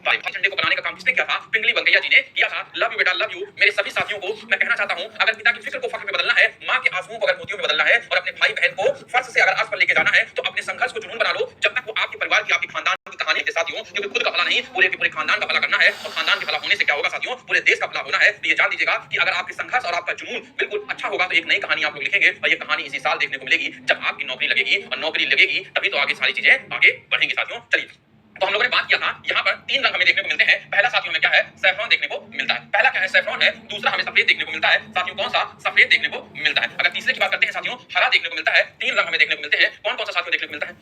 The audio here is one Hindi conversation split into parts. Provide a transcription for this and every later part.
भाई झंडे को बनाने का काम किसने किया था? पिंगली वेंकैया जी ने किया था। लव यू बेटा, लव यू। मेरे सभी साथियों को मैं कहना चाहता हूं, अगर पिता की फिक्र को फख्र में बदलना है, मां के आंसुओं को अगर मोतियों में बदलना है और अपने भाई बहन को फर्श से अगर आस पर लेके जाना है, तो अपने संघर्ष को जुनून बना लो। जब तक वो आपके परिवार की, आपके खानदान की कहानी है साथियों, क्योंकि खुद का भला नहीं, पूरे के पूरे खानदान का भला करना है। और खानदान के भला होने से क्या होगा साथियों? पूरे देश का भला होना है। तो ये जान लीजिएगा कि अगर आपके संघर्ष और आपका जुनून बिल्कुल अच्छा होगा, तो एक नई कहानी आप लोग लिखेंगे। और ये कहानी इसी साल देखने को मिलेगी, जब आपकी नौकरी लगेगी। और नौकरी लगेगी तभी तो आगे सारी चीजें आगे बढ़ेंगी साथियों। चलिए, तो हम लोगों ने बात किया था, यहाँ पर 3 रंग हमें देखने को मिलते हैं। पहला साथियों में क्या है? सैफ्रॉन देखने को मिलता है। पहला क्या है? सैफ्रॉन है। दूसरा हमें सफेद देखने को मिलता है साथियों। कौन सा? सफेद देखने को मिलता है। अगर तीसरे की बात करते हैं साथियों, हरा देखने को मिलता है। 3 रंग हमें देखने को मिलते हैं। कौन कौन सा साथियों देखने को मिलता है?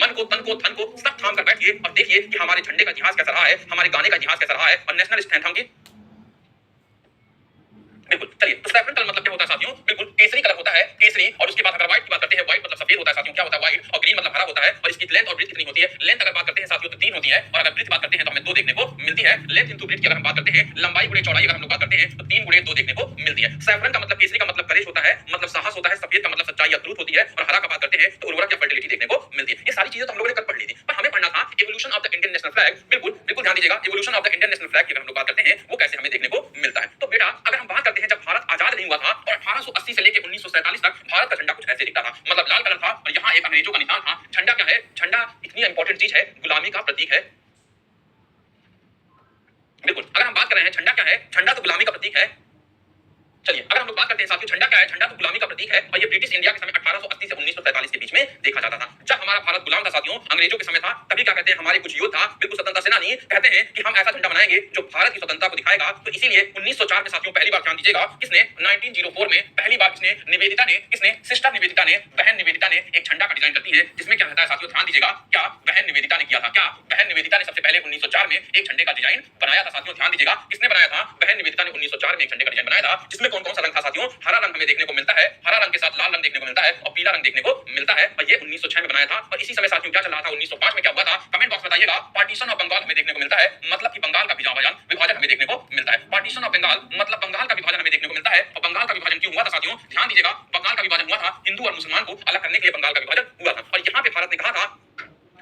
मन को, तन को, धन को सब थाम कर बैठिए और देखिए कि हमारे झंडे का इतिहास कैसा रहा है, हमारे गाने का इतिहास कैसा रहा है और नेशनल स्टैंड हम बिल्कुल। चलिए, तो सैफरन कलर मतलब क्या होता है साथियों? बिल्कुल केसरी कलर होता है, केसरी। और उसके बाद अगर व्हाइट की बात करते हैं, व्हाइट मतलब सफेद होता है साथियों। क्या होता है? व्हाइट। और ग्रीन मतलब हरा होता है। और इसकी लेंथ और ब्रीथ कितनी होती है? लेंथ अगर बात करते हैं साथियों तो 3 होती है। और अगर ब्रीथ बात करते हैं तो हमें 2 देखने को मिलती है। लेंथ इनटू ब्रीथ की अगर हम बात करते हैं, लंबाई गुणे चौड़ाई अगर हम लोग बात करते हैं, तो 3 गुणे 2 देखने को मिलती है। सैफरन का मतलब, केसरी का मतलब करेज होता है, मतलब साहस होता है। सफेद का मतलब सच्चाई या ट्रूथ होती है। और हरा का बात करते हैं तो उर्वरक या फर्टिलिटी देखने को मिलती है। ये सारी चीजें तो हम लोगों ने कल पढ़ ली थी, पर हमें पढ़ना था evolution of the Indian national flag. बिल्कुल बिल्कुल ध्यान दीजिएगा, evolution of the Indian national flag की अगर हम लोग बात करते हैं, वो कैसे हमें देखने को मिलता है। तो बेटा, अगर हम बात करते हैं जब भारत आजाद नहीं हुआ था और 1880 से लेकर 1947 तक भारत का झंडा कुछ ऐसे दिखता था। मतलब लाल कलर था और यहाँ एक अंग्रेजों का निशान था। झंडा क्या है? झंडा इतनी इंपॉर्टेंट चीज है, गुलामी का प्रतीक है। बिल्कुल, अगर हम बात कर रहे हैं झंडा क्या है? झंडा तो गुलामी का प्रतीक है। चलिए, अगर हम लोग बात करते हैं साथियों, झंडा क्या है? झंडा तो गुलामी का प्रतीक है। और ये ब्रिटिश इंडिया के समय 1880 से 1947 के बीच में देखा जाता था, जब हमारा भारत गुलाम था साथियों, अंग्रेजों के समय था। तभी क्या कहते हैं हमारे कुछ योद्धा, बिल्कुल स्वतंत्रता सेनानी, कहते हैं कि हम ऐसा झंडा बनाएंगे जो भारत की स्वतंत्रता को दिखाएगा। तो इसीलिए 1904 में साथियों पहली बार ध्यान दीजिएगा, किसने? 1904 में पहली बार किसने? निवेदिता ने। किसने? सिस्टर निवेदिता ने, बहन निवेदिता ने एक झंडा का डिजाइन करती है, जिसमें क्या रहता है साथियों? ध्यान दीजिएगा, क्या बहन निवेदिता ने किया था? क्या बहन निवेदिता ने सबसे पहले 1904 में एक झंडे का डिजाइन बनाया था साथियों? ध्यान दीजिएगा, किसने बनाया था? बहन निवेदिता ने 1904 में एक झंडे का डिजाइन बनाया था, जिसमें कौन कौन सा रंग था साथियों? हरा रंग हमें देखने को मिलता है। हरा रंग के साथ लाल रंग देखने को मिलता है और पीला रंग देखने को मिलता है। और ये 1906 में बनाया था। और इसी समय साथियों क्या चल रहा था? 1905 में क्या हुआ था? कमेंट बॉक्स बताइएगा। पार्टीशन ऑफ बंगाल हमें देखने को मिलता है, मतलब कि बंगाल का विभाजन हमें देखने को मिलता है। पार्टीशन ऑफ बंगाल मतलब बंगाल का विभाजन हमें देखने को मिलता है। और बंगाल का विभाजन क्यों हुआ था साथियों? ध्यान दीजिएगा, बंगाल का विभाजन हुआ था हिंदू और मुसलमान को अलग करने के लिए। बंगाल का विभाजन हुआ था और यहाँ पे भारत ने कहा था,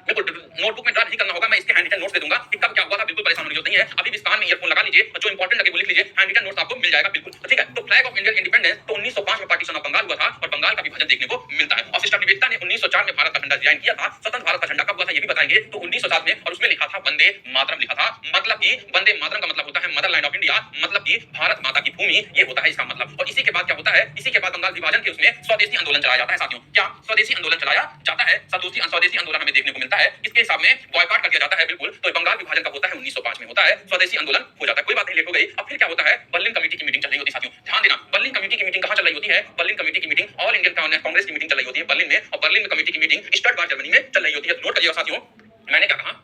बिल्कुल नोटबुक में ड्रा नहीं करना होगा, मैं इसके हैंड रिटन नोट्स दे दूंगा कि कब क्या हुआ था। बिल्कुल परेशान होने की जरूरत नहीं है। अभी भी कान में ईयरफोन लगा लीजिए और जो इंपॉर्टेंट लगे वो लिख लीजिए, हैंड रिटन नोट्स आपको मिल जाएगा। बिल्कुल ठीक है। तो फ्लैग ऑफ इंडियन इंडिपेंडेंस तो 1905 में पार्टीशन ऑफ बंगाल हुआ था और बंगाल का विभाजन देखने को मिलता है। और सिस्टर निवेदिता ने 1904 में भारत का झंडा डिजाइन किया था। स्वतंत्र भारत का झंडा कब हुआ था ये भी बताएंगे, तो 1907 में। और उसमें लिखा था वंदे मातरम लिखा था। मतलब कि वंदे मातरम का मतलब होता है मदरलैंड ऑफ इंडिया, मतलब कि भारत माता की भूमि, ये होता है इसका मतलब। और इसी के बाद क्या होता है? इसी के बाद बंगाल विभाजन के उसमें स्वदेशी आंदोलन चलाया जाता है साथियों। क्या स्वदेशी आंदोलन चलाया जाता है? स्वदेशी आंदोलन हमें देखने को मिलता है। इसके हिसाब में बॉयकॉट कर दिया जाता है। बिल्कुल, तो बंगाल विभाजन का होता है 1905 में होता है, स्वदेशी आंदोलन हो जाता है। कोई बात नहीं, लेट हो गई। अब फिर क्या होता है? बर्लिन कमेटी की मीटिंग चल रही होती है साथियों। ध्यान देना, बर्लिन कमेटी की मीटिंग कहां चल रही होती है? बर्लिन कमेटी की मीटिंग ऑल इंडियन कांग्रेस की मीटिंग चल रही होती है बर्लिन में। और बर्लिन कमेटी की मीटिंग स्टटगार्ट जर्मनी में चल रही होती है। नोट करिएगा साथियों, मैंने क्या कहा,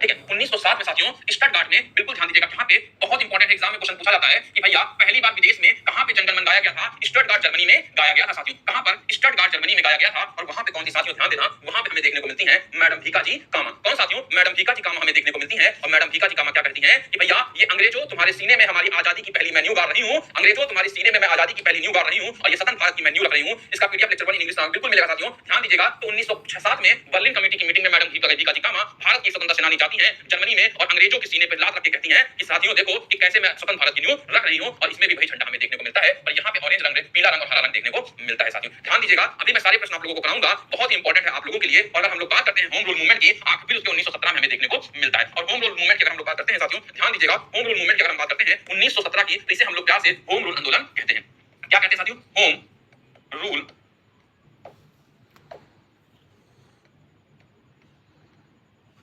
ठीक है। 1907 में साथियों स्टटगार्ट में, बिल्कुल ध्यान दीजिएगा, यहाँ पे बहुत इंपॉर्टेंट एग्जाम में क्वेश्चन पूछा जाता है कि भैया पहली बार विदेश में कहां पे जनगण मन गाया गया था? स्टटगार्ट जर्मनी में गाया गया था साथियों। कहां पर? स्टटगार्ट जर्मनी में गाया गया था। और वहां पे कौन सी साथियों? ध्यान देना, वहां पे हमें देखने को मिलती है मैडम भीकाजी कामा। कौन साथियों? मैडम भीकाजी कामा हमें देखने को मिलती है। और मैडम भीकाजी कामा क्या कहती है कि भैया ये अंग्रेजों तुम्हारे सीने में हमारी आजादी की पहली मैं न्यू गाड़ रही हूं। अंग्रेजों तुम्हारे सीने में मैं आजादी की पहली न्यू गाड़ रही हूं और ये स्वतंत्र भारत की मैं न्यू लग रही हूं। इसका पीडीएफ लेक्चर 1 इंग्लिश बिल्कुल मिलेगा साथियों। ध्यान दीजिएगा, तो 1907 में बर्लिन कमेटी की मीटिंग में मैडम भीकाजी कामा भारत की स्वतंत्रता सेनानी जाती हैं जर्मनी में और अंग्रेजों के सीने पे लात रख के कहती हैं कि साथियों देखो कि कैसे मैं स्वतंत्र भारत की न्यू रख रही हूं। और इसमें भी भाई झंडा हमें देखने को मिलता है। और यहाँ पे ऑरेंज रंग, पीला रंग और हरा रंग देखने को मिलता है साथियों। ध्यान दीजिएगा, अभी मैं सारे प्रश्न आप लोगों को कराऊंगा, बहुत इंपॉर्टेंट है आप लोगों के लिए। और अगर हम लोग बात करते हैं होम रूल मूवमेंट की, फिर उसके 1917 में हमें देखने को मिलता है। और होम रूल मूवमेंट की अगर हम लोग बात करते हैं साथियों, ध्यान दीजिएगा, होम रूल मूवमेंट की अगर हम बात करते हैं 1917 की, तो इसे हम लोग प्यार से होम रूल आंदोलन कहते हैं। क्या कहते हैं साथियों? होम रूल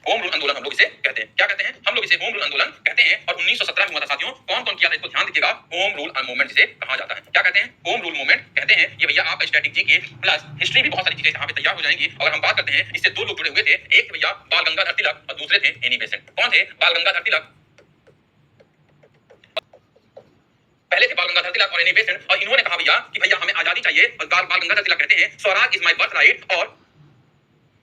होम रूल आंदोलन हम लोग इसे कहते हैं। क्या कहते हैं? हम लोग इसे होम रूल आंदोलन कहते हैं। और 1917 में हुआ था साथियों। कौन कौन किया था इसको ध्यान दीजिएगा, होम रूल मूवमेंट जिसे कहा जाता है। क्या कहते हैं? होम रूल मूवमेंट कहते हैं। ये भैया आपका स्टैटिक जीके प्लस हिस्ट्री भी बहुत सारी चीजें यहाँ पे तैयार हो जाएंगी। अगर हम बात करते हैं, इससे 2 लोग जुड़े हुए थे, एक भैया बाल गंगाधर तिलक और दूसरे थे एनी बेसेंट। कौन थे? बाल गंगाधर तिलक, पहले थे बाल गंगाधर तिलक और एनी बेसेंट। और इन्होंने कहा भैया कि भैया हमें आजादी चाहिए। और बाल गंगाधर तिलक कहते हैं Swaraj is my birth right और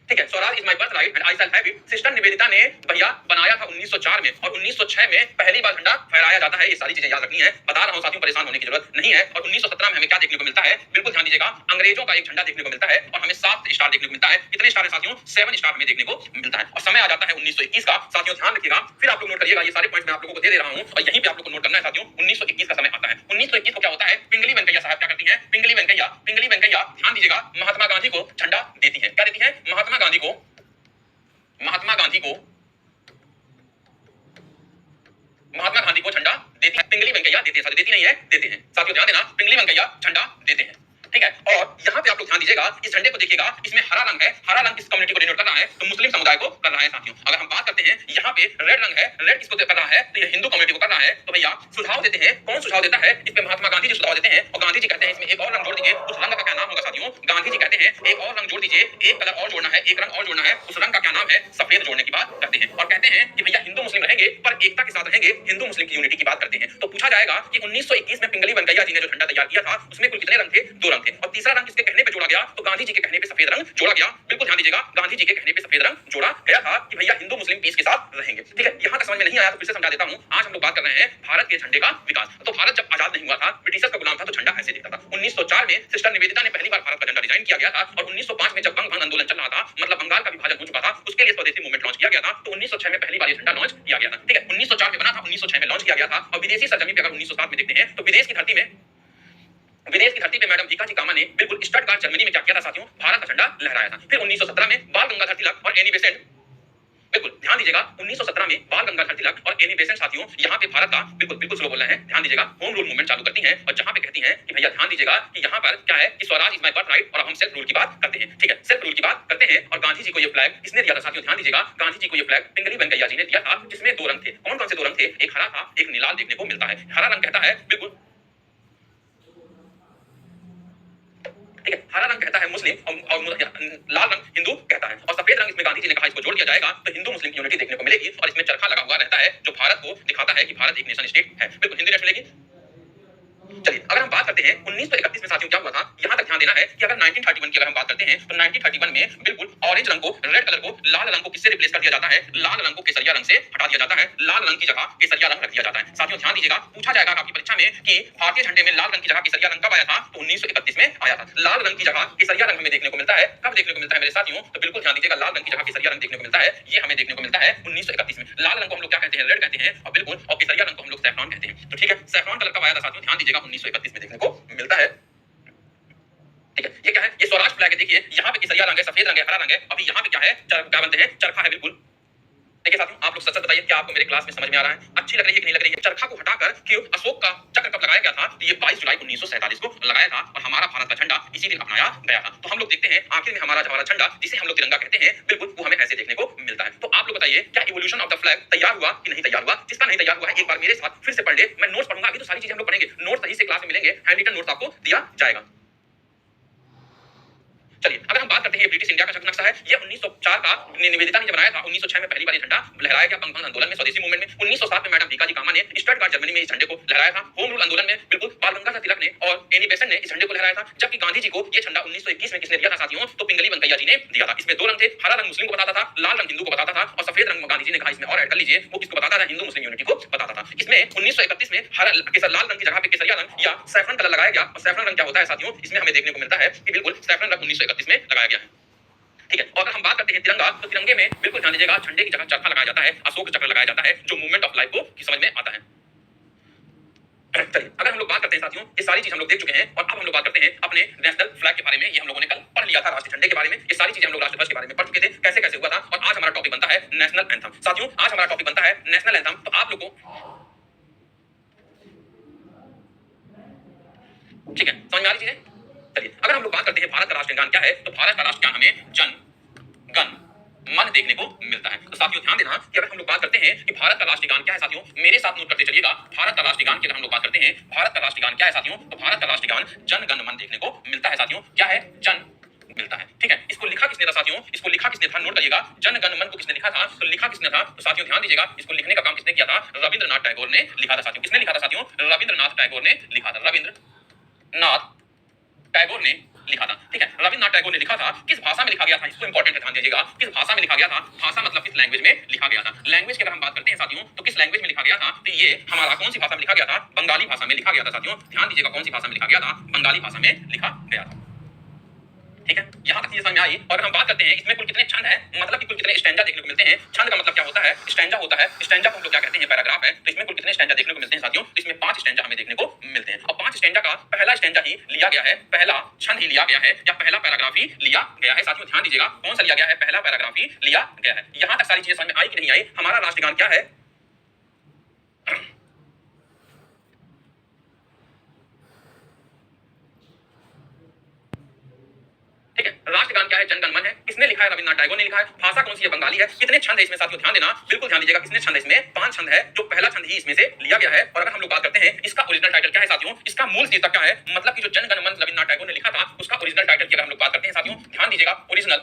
ठीक है, Swaraj is my birth right and I shall have it. Sister Nivedita ने भैया बनाया था 1904 में और 1906 में पहली बार झंडा फहराया जाता है। ये सारी चीजें याद रखनी है, बता रहा हूं साथियों, परेशान होने की जरूरत नहीं है। और 1917 में हमें क्या देखने को मिलता है, बिल्कुल ध्यान दीजिएगा, अंग्रेजों का एक झंडा देखने को मिलता है और हमें 7 स्टार देखने को मिलता है। कितने स्टार है साथियों, 7 स्टार हमें देखने को मिलता है। और समय आ जाता है 1921 का। साथियों ध्यान रखिएगा, फिर आप लोग नोट करिएगा, ये सारे पॉइंट्स मैं आप लोगों को दे रहा हूं और यहीं पे आप लोग को नोट करना है साथियों। 1921 का समय आता है। 1921 को क्या होता है, पिंगली वेंकैया साहब क्या करती हैं, पिंगली वेंकैया ध्यान दीजिएगा, महात्मा गांधी को झंडा देती है। क्या देती है, महात्मा गांधी को झंडा देती है। पिंगली वेंकैया देते हैं, साथ देती नहीं है, देते हैं। साथियों ध्यान देना, पिंगली वेंकैया झंडा देते हैं। ठीक है, और यहाँ पे आप लोग ध्यान दीजिएगा, इस झंडे को देखिएगा, इसमें हरा रंग है। हरा रंग किस कम्युनिटी को डिनोट कर रहा है, तो मुस्लिम समुदाय को कर रहा है साथियों। अगर हम बात करते हैं यहाँ पे रेड रंग है, रेड किसको कर रहा है, तो ये हिंदू कम्युनिटी को कर रहा है। तो भैया सुझाव देते हैं, कौन सुझाव देता है, इस पे महात्मा गांधी जी सुझाव देते हैं और गांधी जी कहते हैं इसमें एक और रंग जोड़ दीजिए। उस रंग का क्या नाम होगा साथियों, गांधी जी कहते हैं एक और रंग जोड़ दीजिए, एक कलर और जोड़ना है, एक रंग और जोड़ना है। उस रंग का क्या नाम है, सफेद जोड़ने की बात करते हैं और कहते हैं कि भैया हिंदू मुस्लिम रहेंगे पर एकता के साथ रहेंगे, हिंदू मुस्लिम की यूनिटी की बात करते हैं। तो पूछा जाएगा कि 1921 में पिंगली वेंकैया जी ने जो झंडा तैयार किया था उसमें कुल कितने रंग थे, 2 रंग थे। और तीसरा रंग किसके कहने पे जोड़ा गया, तो गांधी जी के कहने पे सफेद रंग जोड़ा गया। बिल्कुल ध्यान दीजिएगा, गांधी जी के कहने पे सफेद रंग जोड़ा गया था कि भैया हिंदू मुस्लिम पीस के साथ रहेंगे। ठीक है, यहां तक समझ में नहीं आया तो फिर से समझा देता हूं। आज हम लोग बात कर रहे हैं भारत के झंडे का विकास। तो भारत जब आजाद नहीं हुआ था, ब्रिटिशर्स का गुलाम था, तो झंडा ऐसे दिखता था। 1904 में सिस्टर निवेदिता ने पहली बार भारत का झंडा डिजाइन किया गया था और 1905 में जब बंग भंग आंदोलन चल रहा था, मतलब बंगाल का विभाजन हो चुका था, उसके लिए स्वदेशी मूवमेंट लॉन्च किया गया था। तो 1906 में पहली बार ये झंडा लॉन्च किया गया था। ठीक है, 1904 में बना था, 1906 में लॉन्च किया गया था। और विदेशी सरजमी पे अगर 1907 में देखते हैं तो विदेश की धरती पे मैडम भीखा जी कामा ने बिल्कुल स्टटगार्ट जर्मनी में क्या किया था साथियों, भारत का झंडा लहराया था। फिर 1917 में बाल गंगाधर तिलक और एनी बेसेंट, बिल्कुल ध्यान दीजिएगा, 1917 में बाल गंगाधर तिलक और एनी बेसेंट साथियों यहाँ पे भारत का बिल्कुल स्लो बोल रहे हैं, ध्यान दीजिएगा, होम रूल मूवमेंट चालू करती हैं और जहां पे कहती हैं कि भैया ध्यान दीजिएगा कि यहाँ पर क्या है कि Swaraj is my birth right और हम सेल्फ रूल की बात करते हैं। ठीक है, सेल्फ रूल की बात करते हैं और गांधी जी को ये फ्लैग किसने दिया था साथियों, ध्यान दीजिएगा, गांधी जी को ये फ्लैग पिंगली वेंकैया जी ने दिया था, जिसमें 2 रंग थे। कौन कौन से 2 रंग थे, एक हरा था, एक नीलाल देखने को मिलता है। हरा रंग कहता है बिल्कुल, ठीक है, हरा रंग कहता है मुस्लिम और लाल रंग हिंदू कहता है और सफेद रंग इसमें गांधी जी ने कहा इसको जोड़ दिया जाएगा तो हिंदू मुस्लिम की यूनिटी देखने को मिलेगी और इसमें चरखा लगा हुआ रहता है जो भारत को दिखाता है कि भारत एक नेशन स्टेट है। बिल्कुल हिंदी नेशन मिलेगी। चलिए अगर हम बात करते हैं 1931 में साथियों क्या हुआ था, यहां तक ध्यान देना है कि अगर 1931 की अगर हम बात करते हैं तो 1931 में बिल्कुल ऑरेंज रंग को, रेड कलर को लाल रंग को किससे रिप्लेस कर दिया जाता है, लाल रंग को केसरिया रंग से हटा दिया जाता है, लाल रंग की जगह केसरिया रंग रख दिया जाता है। साथियों ध्यान दीजिएगा, पूछा जाएगा आपकी परीक्षा में कि भारतीय झंडे में लाल रंग की जगह केसरिया रंग कब आया था, तो 1931 में आया था। लाल रंग की जगह केसरिया रंग हमें देखने को मिलता है, कब देखने को मिलता है मेरे साथियों, तो बिल्कुल ध्यान दीजिएगा, लाल रंग की जगह केसरिया रंग देखने को मिलता है, ये हमें देखने को मिलता है 1931 में। लाल रंग को हम लोग क्या कहते हैं, रेड कहते हैं और बिल्कुल, और केसरिया रंग को हम लोग सैफरॉन कहते हैं। तो ठीक है, सैफरॉन कलर कब आया था साथियों, ध्यान दीजिएगा 1931 में देखने को मिलता है। ठीक है, ये क्या है, ये स्वराज फ्लैग है। देखिए यहाँ पे केसरिया रंग है, सफेद रंग है, हरा रंग है। अभी यहाँ पे क्या है, क्या बनते हैं, चरखा है। बिल्कुल देखिए साथियों, आप लोग सच बताइए क्या आपको मेरे क्लास में समझ में आ रहा है, अच्छी लग रही है कि नहीं लग रही है। चरखा को हटाकर क्यों अशोक का चक्र कब लगाया गया था, तो ये 22 जुलाई 1947 को लगाया था और हमारा भारत का झंडा इसी दिन अपनाया गया था। तो हम लोग देखते हैं आखिर में हमारा झंडा जिसे हम लोग तिरंगा कहते हैं, बिल्कुल वो हमें ऐसे देखने को मिलता है। तो आप लोग बताइए क्या इवोल्यूशन ऑफ द फ्लैग तैयार हुआ कि नहीं तैयार हुआ। जिसका नहीं तैयार हुआ है एक बार मेरे साथ फिर से पढ़ ले, मैं नोट्स पढ़ूंगा, अभी तो सारी चीजें हम लोग पढ़ेंगे, नोट्स सही से क्लास में मिलेंगे, हैंड रिटन नोट्स आपको दिया जाएगा। चलिए अगर हम बात करते हैं ब्रिटिश इंडिया का नक्शा है, ये 1904 का निवेदिता ने जब बनाया था। 1906 में पहली बार ये झंडा लहराया गया बंग भंग आंदोलन में, स्वदेशी मूवमेंट में। 1907 में मैडम भीखा जी कामा ने स्टटगार्ट जर्मनी में इस झंडे को लहराया था। होम रूल आंदोलन में बिल्कुल बाल गंगाधर तिलक ने और एनी बेसेंट ने इस झंडे को लहराया था। जबकि गांधी जी को ये झंडा 1921 में किसने दिया था साथियों, तो पिंगली वेंकैया जी ने दिया था। इसमें 2 रंग थे, हरा रंग मुस्लिम को बताता था, लाल रंग हिंदू को बताता था और सफेद रंग गांधी जी ने कहा इसमें और ऐड कर लीजिए, वो किसको बताता था, हिंदू मुस्लिम यूनिटी को बताता था। इसमें 1931 में हरा केसर लाल रंग की जगह पे केसरिया रंग या सैफरन कलर लगाया गया और सैफरन रंग क्या होता है साथियों, इसमें हमें देखने को मिलता है कि बिल्कुल सैफरन रंग 1931 में लगाया गया है। ठीक है, और अगर हम बात करते हैं तिरंगा, तो तिरंगे में बिल्कुल ध्यान दीजिएगा, झंडे की जगह चरखा लगाया जाता है, अशोक चक्र लगाया जाता है, जो मूवमेंट ऑफ लाइफ को समझ में आता है। चलिए अगर हम लोग बात करते हैं साथियों, ये सारी चीज हम लोग देख चुके हैं और अब हम लोग बात करते हैं अपने नेशनल फ्लैग के बारे में। ये हम लोगों ने कल पढ़ लिया था, राष्ट्रीय झंडे के बारे में, ये सारी चीजें हम लोग राष्ट्रध्वज के बारे में पढ़ चुके थे, कैसे कैसे हुआ था। और आज हमारा टॉपिक बनता है नेशनल एंथम। साथियों आज हमारा टॉपिक बनता है नेशनल एंथम। तो आप लोग को ठीक है समझ में आ रही चीजें। चलिए अगर हम लोग बात करते हैं भारत का राष्ट्रगान क्या है, तो भारत का राष्ट्रगान हमें जन गण मन देखने को मिलता है। तो साथियों ध्यान देना कि अगर हम लोग बात करते हैं कि भारत का राष्ट्रगान क्या है साथियों, मेरे साथ नोट करते चलिएगा। भारत का राष्ट्रगान की अगर हम लोग बात करते हैं, भारत का राष्ट्रगान क्या है साथियों, तो भारत का राष्ट्रगान जन गण मन देखने को मिलता है साथियों। क्या है, जन मिलता है। ठीक है, इसको लिखा किसने था साथियों, इसको लिखा किसने था, नोट करिएगा, जन गण मन को किसने लिखा था, तो लिखा किसने था, तो साथियों ध्यान दीजिएगा, इसको लिखने का काम किसने किया था, रविंद्रनाथ टैगोर ने लिखा था साथियों। किसने लिखा था साथियों, रविंद्रनाथ टैगोर ने लिखा था, रविंद्रनाथ टैगोर ने लिखा था। ठीक है, रविन्द्रनाथ टैगोर ने लिखा था, किस भाषा में लिखा गया था, इसको इंपॉर्टेंट है, ध्यान दीजिएगा, किस भाषा में लिखा गया था, भाषा मतलब किस लैंग्वेज में लिखा गया था। लैंग्वेज की अगर हम बात करते हैं साथियों, तो किस लैंग्वेज में लिखा गया था, तो ये हमारा कौन सी भाषा में लिखा गया था, बंगाली भाषा में लिखा गया था साथियों। ध्यान दीजिएगा, कौन सी भाषा में लिखा गया था, बंगाली भाषा में लिखा गया था। ठीक है, यहां तक चीजें समझ में आई। और हम बात करते हैं इसमें कुल कितने छंद है, मतलब कि कुल कितने स्टैंजा देखने को मिलते हैं। छंद का मतलब क्या होता है, स्टैंजा होता है, स्टैंजा को हम लोग क्या कहते हैं, पैराग्राफ है। तो इसमें कुल कितने स्टैंजा देखने को मिलते हैं साथियों, तो इसमें 5 स्टैंजा हमें देखने को मिलते हैं। और 5 स्टैंजा का पहला स्टैंजा ही लिया गया है, पहला छंद ही लिया गया है, या पहला पैराग्राफ ही लिया गया है साथियों। ध्यान दीजिएगा, कौन सा लिया गया है, पहला पैराग्राफ ही लिया गया है। यहां तक सारी चीजें समझ में आई कि नहीं आई। हमारा राष्ट्रगान क्या है, ठीक है, राष्ट्रगान क्या है, जनगण मन है। किसने लिखा है, रविन्द्रनाथ टैगोर ने लिखा है। भाषा कौन सी है, बंगाली है। कितने छंद है इसमें साथियों, ध्यान देना, बिल्कुल ध्यान दीजिएगा, कितने छंद है इसमें, 5 छंद है, जो पहला छंद ही इसमें से लिया गया है। और अगर हम लोग बात करते हैं इसका ओरिजिनल टाइटल क्या है साथियों, इसका मूल शीर्षक क्या है, मतलब कि जो जनगण मन रविन्द्रनाथ टैगोर ने लिखा था, उसका ओरिजिनल टाइटल की अगर हम लोग बात करते हैं साथियों, ध्यान दीजिएगा, ओरिजिनल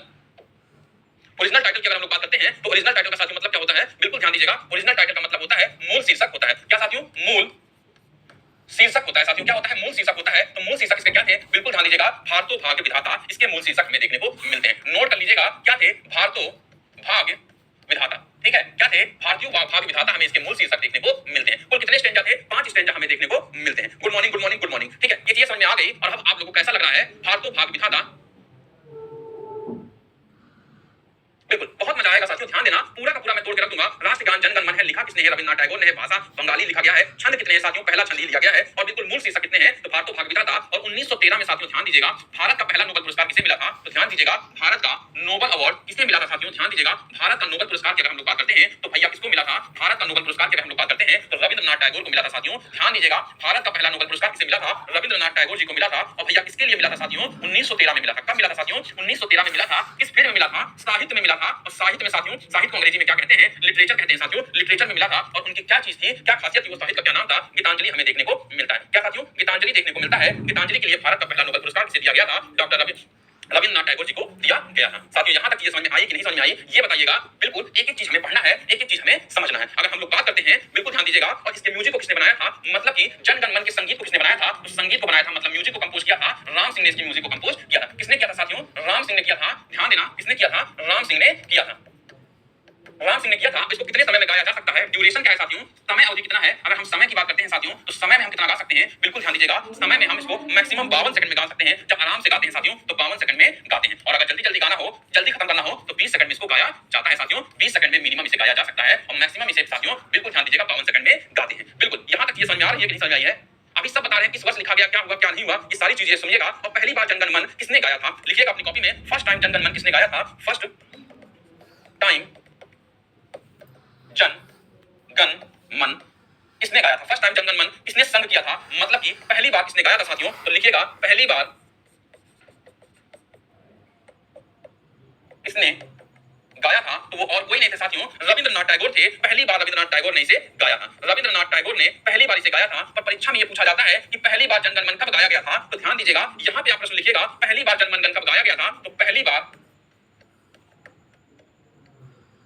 टाइटल की अगर हम लोग बात करते हैं, तो ओरिजिनल टाइटल का साथियों मतलब क्या होता है, बिल्कुल ध्यान दीजिएगा, ओरिजिनल टाइटल का मतलब होता है मूल शीर्षक होता है। क्या साथियों, मूल शीर्षक होता है साथियों। क्या होता है, मूल शीर्षक होता है। तो मूल शीर्षक इसके क्या थे, बिल्कुल ध्यान दीजिएगा, भारतो भाग्य विधाता इसके मूल शीर्षक में देखने को मिलते हैं। नोट कर लीजिएगा, क्या थे, भारतो भाग्य विधाता। ठीक है, क्या थे, भारतीय भाग्य विधाता, हमें इसके मूल शीर्षक देखने को मिलते हैं। कुल कितने स्टैंजा थे, 5 स्टैंजा हमें देखने को मिलते हैं। Good morning, good morning, good morning. ठीक है, ये चीज समझ में आ गई। और अब आप लोगों को कैसा लग रहा है, भारतो भाग्य विधाता, बिल्कुल बहुत मजा आएगा साथियों। ध्यान देना, पूरा का पूरा मैं तोड़ के रख दूंगा। राष्ट्रगान जनगण मन है, लिखा किसने है, रविन्द्रनाथ टैगोर ने है। भाषा बंगाली लिखा गया है। छंद कितने हैं साथियों, पहला छंद ही लिया गया है। और बिल्कुल मूल शीर्षक कितने हैं, तो भारतो भाग्य विधाता। और 1913 में साथियों ध्यान दीजिएगा, भारत का पहला नोबेल पुरस्कार किसे मिला था, तो ध्यान दीजिएगा, भारत का नोबेल अवार्ड किसे मिला था साथियों। ध्यान दीजिएगा, भारत का नोबेल पुरस्कार की अगर हम लोग बात करते हैं, तो भैया किसको मिला था, भारत का नोबेल पुरस्कार की अगर हम लोग बात करते हैं, तो रविन्द्रनाथ टैगोर को मिला था साथियों। ध्यान दीजिएगा, भारत का पहला नोबेल पुरस्कार किसे मिला था, रविन्द्रनाथ टैगोर जी को मिला था। और भैया किसके लिए मिला था साथियों, 1913 में मिला था। कब मिला था साथियों, 1913 में मिला था। किस फील्ड में मिला था, साहित्य में मिला था। और साहित्य में साथियों, साहित्य को अंग्रेजी में क्या कहते हैं, लिटरेचर कहते हैं साथियों। लिटरेचर में मिला था। और उनकी क्या चीज थी, क्या खासियत थी, वो साहित्य का क्या नाम था, गीतांजलि हमें देखने को मिलता है। क्या साथियों, गीतांजलि देखने को मिलता है। गीतांजलि के लिए भारत का पहला नोबेल पुरस्कार किसे दिया गया था, डॉक्टर रविन्द्रनाथ टैगोर जी को दिया गया था। साथियों यहां तक ये समझ में आई कि नहीं समझ में आई, ये बताइएगा। बिल्कुल एक एक चीज हमें पढ़ना है, एक एक चीज हमें समझना है। अगर हम लोग बात करते हैं, बिल्कुल ध्यान दीजिएगा, और इसके म्यूजिक को किसने बनाया था, मतलब कि जनगण मन के संगीत को किसने बनाया था, तो संगीत को बनाया था, मतलब म्यूजिक को कंपोज किया था राम सिंह ने। इसके म्यूजिक को कंपोज किया था। किसने किया था साथियों, राम सिंह ने किया था। ध्यान देना, किसने किया था, राम सिंह ने किया था। राम सिंह ने किया था। इसको कितने समय में गाया जा सकता है, ड्यूरेशन क्या है साथियों, समय अवधि कितना है। अगर हम समय की बात करते हैं साथियों, तो समय में हम कितना गा सकते हैं, बिल्कुल ध्यान दीजिएगा, समय में हम इसको मैक्सिमम 52 सेकंड में गा सकते हैं। जब आराम से गाते हैं साथियों, तो 52 सेकंड में गाते हैं। और अगर जल्दी जल्दी गाना हो, जल्दी खत्म करना हो, तो 20 सेकंड में इसको गाया जाता है साथियों। 20 सेकंड में मिनिमम इसे गाया जा सकता है, और मैक्सिमम इसे साथियों बिल्कुल ध्यान दीजिएगा 52 सेकंड में गाते हैं। बिल्कुल यहां तक ये समझ में आ रही है कि नहीं समझ में आई है। अभी सब बता रहे हैं किस वर्ष लिखा गया, क्या हुआ क्या नहीं हुआ, ये सारी चीजें सुनिएगा। और पहली बार जनगण मन किसने गाया था, लिखिएगा अपनी कॉपी में, फर्स्ट टाइम जनगण मन किसने गाया था, फर्स्ट टाइम जन गण मन किसने गाया था, फर्स्ट टाइम जनगण मन किसने संग किया था, मतलब कि पहली बार किसने गाया था साथियों। तो लिखिएगा, पहली बार किसने गाया था, तो वो और कोई नहीं थे साथियों, रविन्द्रनाथ टैगोर थे। पहली बार रविन्द्रनाथ टैगोर ने इसे गाया था। रविन्द्रनाथ टैगोर ने पहली बार इसे गाया था। पर परीक्षा में ये पूछा जाता है कि पहली बार जनगण मन कब गाया गया था। तो ध्यान दीजिएगा, यहां पे आप प्रश्न लिखिएगा, पहली बार जनगण मन कब गाया गया था, तो पहली बार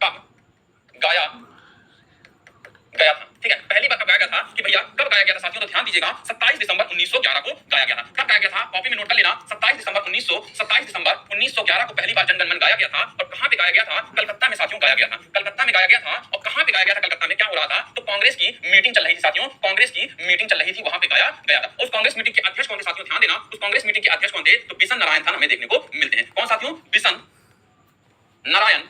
कब गाया गया था। ठीक है, पहली बार कब गाया गया था, कि भैया कब गाया गया था साथियों। तो ध्यान दीजिएगा, 27 दिसंबर 1911 को गाया गया था। कब गाया गया था, कॉपी में नोट कर लेना, 27 दिसंबर 1911 को पहली बार जनगण मन गाया गया था। और कहां पे गाया गया था, कलकत्ता में साथियों गाया गया था। कलकत्ता में गाया गया था। और कहां पे गाया गया था, कलकत्ता में क्या हो रहा था, तो कांग्रेस की मीटिंग चल रही थी साथियों, कांग्रेस की मीटिंग चल रही थी, वहां पे गाया गया था। उस कांग्रेस मीटिंग के अध्यक्ष कौन थे साथियों, ध्यान देना, उस कांग्रेस मीटिंग के अध्यक्ष कौन थे, तो बिशन नारायण था, हमें देखने को मिलते हैं। कौन साथियों, बिशन नारायण